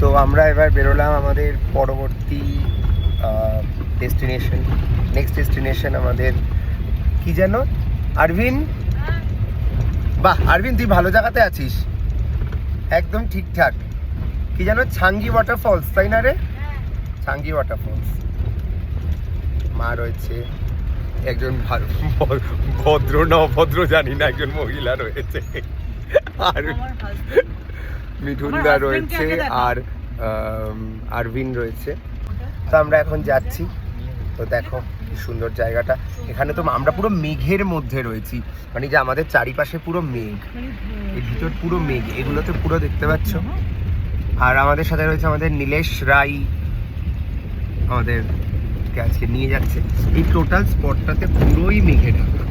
তো আমরা এবার বেরোলাম আমাদের পরবর্তী ডেস্টিনেশন। নেক্সট ডেস্টিনেশন আমাদের কি যেন, আরভিন? বাহ আরভিন, তুই ভালো জায়গাতে আছিস, একদম ঠিকঠাক। কি যেন, ছাঙ্গি ওয়াটারফলস, তাই না রে? ছাঙ্গি ওয়াটারফলস। মা রয়েছে, একজন ভদ্র না অভদ্র জানি না, একজন মহিলা রয়েছে, আর মিঠুনদা রয়েছে, আর আরভিন রয়েছে। তো আমরা এখন যাচ্ছি। তো দেখো কি সুন্দর জায়গাটা। এখানে তো আমরা পুরো মেঘের মধ্যে রয়েছি, মানে যে আমাদের চারিপাশে পুরো মেঘ, এই ভিতর পুরো মেঘ, এগুলোতে পুরো দেখতে পাচ্ছ। আর আমাদের সাথে রয়েছে আমাদের নীলেশ রাই, আমাদেরকে আজকে নিয়ে যাচ্ছে। এই টোটাল স্পটটাতে পুরোই মেঘে ঢাকা।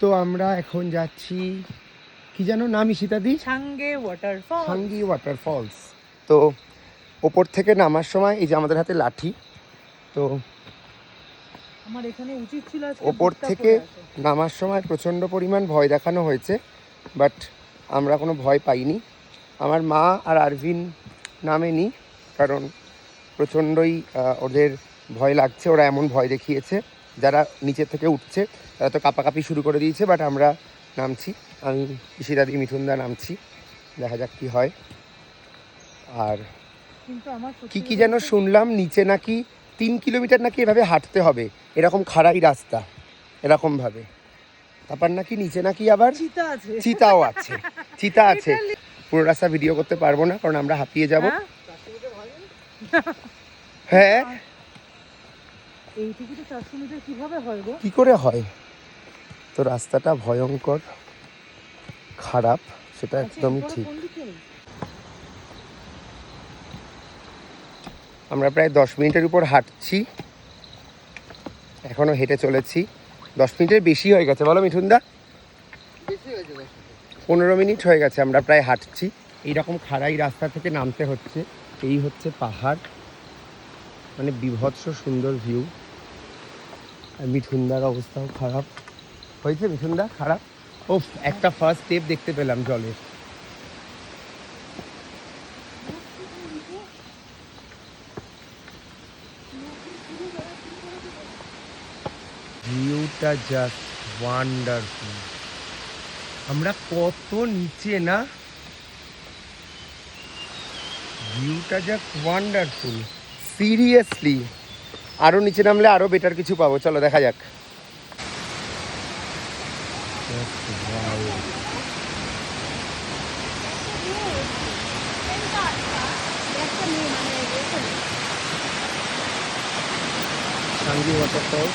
তো আমরা এখন যাচ্ছি, কি যেন নাম ঈশিতাদি? ছাঙ্গে ওয়াটারফল। ছাঙ্গি ওয়াটারফলস। তো ওপর থেকে নামার সময় এই যে আমাদের হাতে লাঠি, তো আমার এখানে উচিত ছিল ওপর থেকে নামার সময় প্রচণ্ড পরিমাণ ভয় দেখানো হয়েছে, বাট আমরা কোনো ভয় পাইনি। আমার মা আর আরভিন নামেনি, কারণ প্রচণ্ডই ওদের ভয় লাগছে। ওরা এমন ভয় দেখিয়েছে, যারা নিচে থেকে উঠছে তারা তো কাঁপাকাঁপি শুরু করে দিয়েছে। বাট আমরা নামছি, আমি ঈশিতাদি মিঠুনদা নামছি, দেখা যাক কি হয়। আর কি যেন শুনলাম, নিচে নাকি 3 কিলোমিটার নাকি এভাবে হাঁটতে হবে, এরকম খাড়াই রাস্তা, এরকমভাবে। তারপর নাকি নিচে নাকি আবার চিতাও আছে, চিতা আছে। পুরো রাস্তা ভিডিও করতে পারবো না, কারণ আমরা হাঁপিয়ে যাব। হ্যাঁ, এইটুকু তো 400 মিটার কিভাবে হয় গো? কি করে হয়? তো রাস্তাটা ভয়ঙ্কর খারাপ, সেটা একদমই ঠিক। আমরা প্রায় 10 মিনিটের উপর হাঁটছি, এখনো হেঁটে চলেছি। 10 মিনিটের বেশি হয়ে গেছে, বলো মিঠুনদা? 15 মিনিট হয়ে গেছে আমরা প্রায় হাঁটছি। এইরকম খাড়াই রাস্তা থেকে নামতে হচ্ছে। এই হচ্ছে পাহাড়, মানে বিভৎস সুন্দর ভিউ। আর মিঠুনদার অবস্থাও খারাপ হয়েছে। মিঠুনদা খারাপ। ওফ, একটা ফার্স্ট স্টেপ দেখতে পেলাম জলের। ভিউটা জাস্ট ওয়ান্ডারফুল। আমরা কত নিচে না, ভিউটা জাস্ট ওয়ান্ডারফুল, সিরিয়াসলি। আরো নিচে নামলে আরো বেটার কিছু পাবো, চলো দেখা যাক। ছাঙ্গি ওয়াটারফল।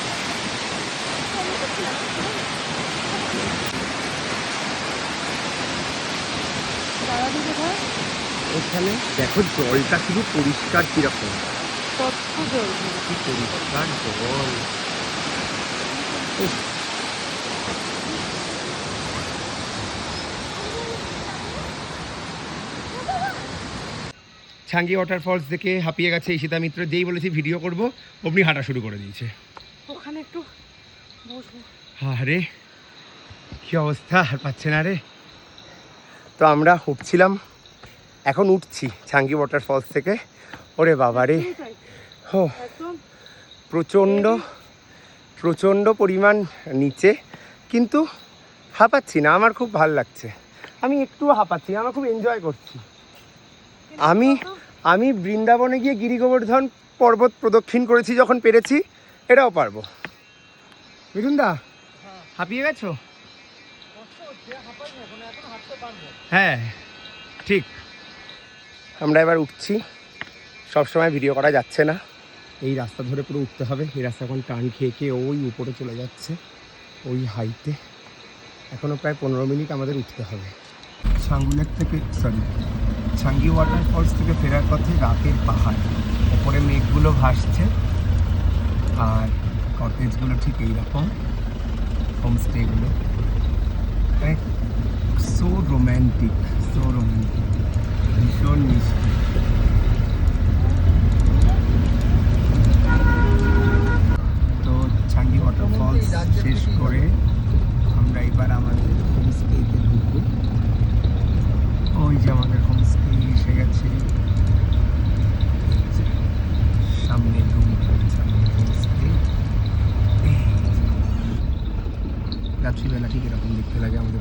এখানে দেখো জলটা শুধু পরিষ্কার, কিরকম কি পরিষ্কার জল। ছাঙ্গি ওয়াটারফলস দেখে হাঁপিয়ে গেছে ঈশিতা মিত্র। যেই বলেছি ভিডিও করব, অমনি হাঁটা শুরু করে দিয়েছে। ওখানে একটু বসবো। আরে কি অবস্থা, আর পাচ্ছে না রে। তো আমরা উঠছিলাম, এখন উঠছি ছাঙ্গি ওয়াটারফলস থেকে। ওরে বাবা রে, ও প্রচণ্ড প্রচণ্ড পরিমাণ নিচে, কিন্তু হাঁপাচ্ছি না, আমার খুব ভাল লাগছে। আমি একটু হাঁপাচ্ছি, আমার খুব এনজয় করছি। আমি বৃন্দাবনে গিয়ে গিরি গোবর্ধন পর্বত প্রদক্ষিণ করেছি যখন পেরেছি, এটাও পারবো। মিঠুনদা হাঁপিয়ে গেছো? হ্যাঁ ঠিক। আমরা এবার উঠছি। সবসময় ভিডিও করা যাচ্ছে না, এই রাস্তা ধরে পুরো উঠতে হবে। এই রাস্তা এখন টান খেয়ে খেয়ে ওই উপরে চলে যাচ্ছে, ওই হাইটে। এখনও প্রায় 15 মিনিট আমাদের উঠতে হবে। ছাঙ্গি ওয়াটারফলস থেকে ফেরার পথে রাতের পাহাড়, ওপরে মেঘগুলো ভাসছে, আর কটেজগুলো ঠিক এইরকম, হোমস্টেগুলো। সো রোম্যান্টিক, ভীষণ মিষ্টি। তো ছাঙ্গি ওয়াটারফলস শেষ করে আমরা এবার আমাদের হোমস্টেতে ঢুকবো। ওই যে আমাদের হোমস্টে এসে গেছে। রাত্রিবেলা ঠিক এরকম দেখতে লাগে আমাদের